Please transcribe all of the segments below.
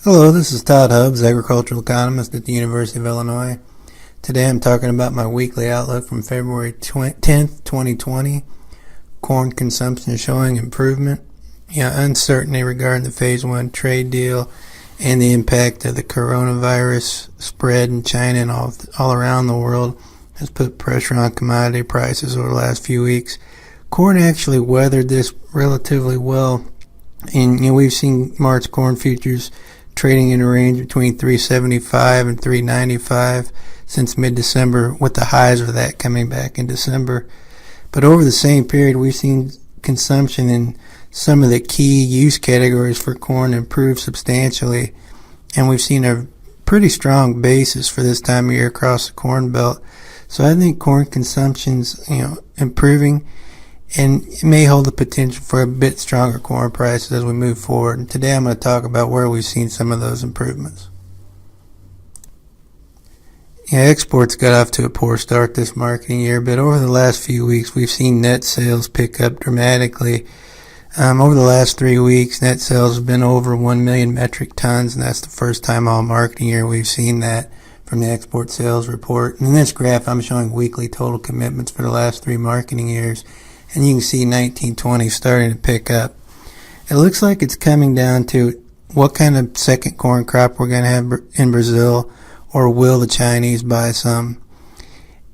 Hello, this is Todd Hubbs, agricultural economist at the University of Illinois. Today I'm talking about my weekly outlook from February 10th, 2020. Corn consumption showing improvement. Uncertainty regarding the Phase 1 trade deal and the impact of the coronavirus spread in China and all around the world has put pressure on commodity prices over the last few weeks. Corn actually weathered this relatively well, and we've seen March corn futures trading in a range between 375 and 395 since mid-December, with the highs of that coming back in December. But over the same period, we've seen consumption in some of the key use categories for corn improve substantially, and we've seen a pretty strong basis for this time of year across the Corn Belt. So I think corn consumption's improving, and it may hold the potential for a bit stronger corn prices as we move forward. And today I'm going to talk about where we've seen some of those improvements. Exports got off to a poor start this marketing year, but over the last few weeks we've seen net sales pick up dramatically. Over the last 3 weeks, net sales have been over 1 million metric tons, and that's the first time all marketing year we've seen that from the export sales report. And in this graph, I'm showing weekly total commitments for the last 3 marketing years. And you can see 1920 starting to pick up. It looks like it's coming down to what kind of second corn crop we're going to have in Brazil, or will the Chinese buy some?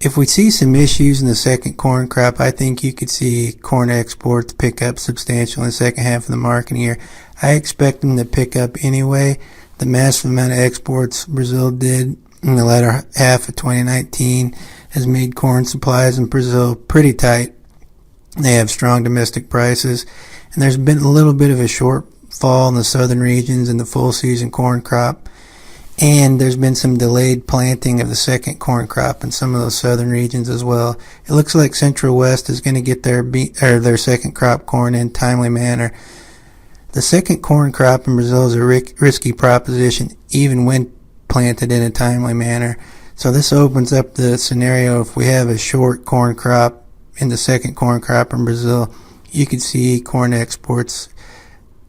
If we see some issues in the second corn crop, I think you could see corn exports pick up substantially in the second half of the marketing year. I expect them to pick up anyway. The massive amount of exports Brazil did in the latter half of 2019 has made corn supplies in Brazil pretty tight. They have strong domestic prices, and there's been a little bit of a shortfall in the southern regions in the full season corn crop, and there's been some delayed planting of the second corn crop in some of those southern regions as well. It looks like Central West is going to get their second crop corn in timely manner. The second corn crop in Brazil is a risky proposition, even when planted in a timely manner. So this opens up the scenario if we have a short corn crop in the second corn crop in Brazil, you could see corn exports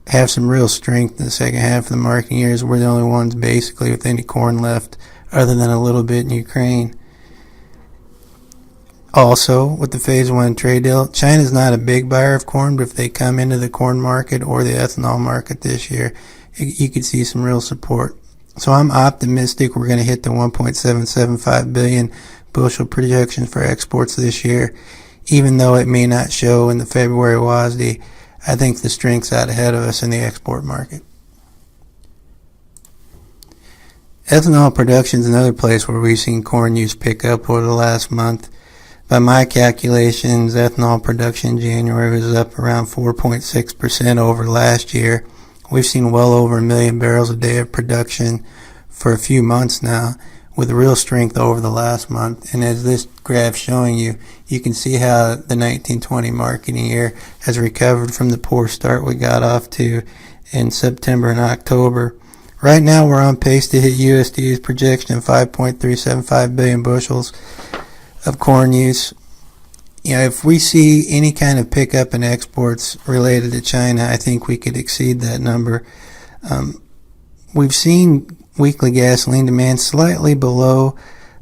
have some real strength in the second half of the marketing years. We're the only ones basically with any corn left other than a little bit in Ukraine. Also, with the Phase 1 trade deal, China's not a big buyer of corn, but if they come into the corn market or the ethanol market this year, you could see some real support. So I'm optimistic we're going to hit the 1.775 billion bushel projections for exports this year. Even though it may not show in the February WASDE, I think the strength's out ahead of us in the export market. Ethanol production is another place where we've seen corn use pick up over the last month. By my calculations, ethanol production in January was up around 4.6% over last year. We've seen well over 1 million barrels a day of production for a few months now, with real strength over the last month. And as this graph showing you, you can see how the 1920 marketing year has recovered from the poor start we got off to in September and October. Right now we're on pace to hit USDA's projection of 5.375 billion bushels of corn use. If we see any kind of pickup in exports related to China, I think we could exceed that number. We've seen weekly gasoline demand slightly below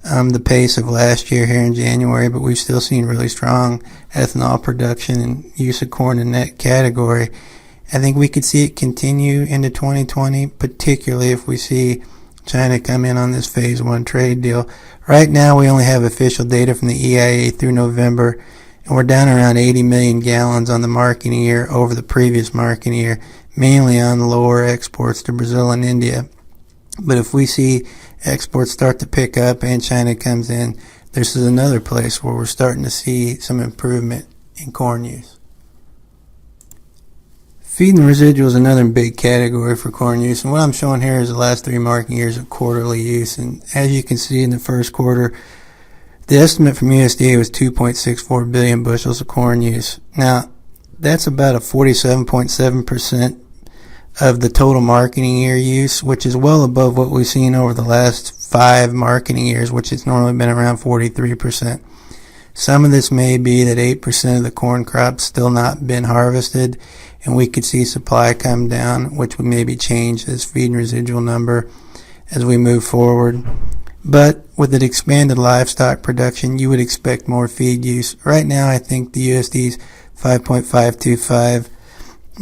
the pace of last year here in January, but we've still seen really strong ethanol production and use of corn in that category. I think we could see it continue into 2020, particularly if we see China come in on this Phase 1 trade deal. Right now we only have official data from the EIA through November, and we're down around 80 million gallons on the marketing year over the previous marketing year, mainly on lower exports to Brazil and India. But if we see exports start to pick up and China comes in, this is another place where we're starting to see some improvement in corn use. Feed and residual is another big category for corn use, and what I'm showing here is the last 3 marketing years of quarterly use. And as you can see in the first quarter, the estimate from USDA was 2.64 billion bushels of corn use. Now, that's about a 47.7% of the total marketing year use, which is well above what we've seen over the last 5 marketing years, which has normally been around 43%. Some of this may be that 8% of the corn crop's still not been harvested, and we could see supply come down, which would maybe change this feed and residual number as we move forward. But with an expanded livestock production, you would expect more feed use. Right now, I think the USDA's 5.525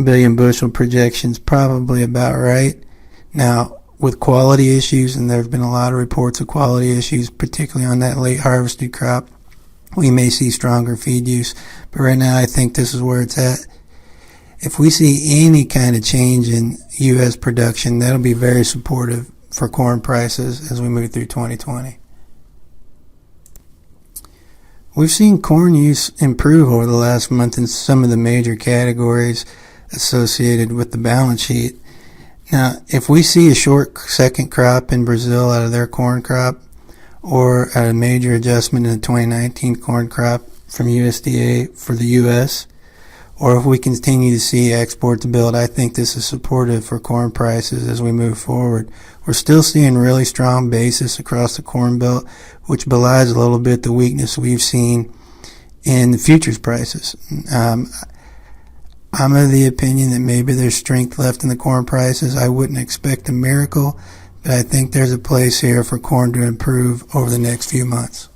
billion bushel projection's probably about right. Now, with quality issues, and there have been a lot of reports of quality issues, particularly on that late harvested crop, we may see stronger feed use. But right now, I think this is where it's at. If we see any kind of change in U.S. production, that'll be very supportive for corn prices as we move through 2020. We've seen corn use improve over the last month in some of the major categories associated with the balance sheet. Now, if we see a short second crop in Brazil out of their corn crop, or a major adjustment in the 2019 corn crop from USDA for the U.S., or if we continue to see exports build, I think this is supportive for corn prices as we move forward. We're still seeing really strong basis across the corn belt, which belies a little bit the weakness we've seen in the futures prices. I'm of the opinion that maybe there's strength left in the corn prices. I wouldn't expect a miracle, but I think there's a place here for corn to improve over the next few months.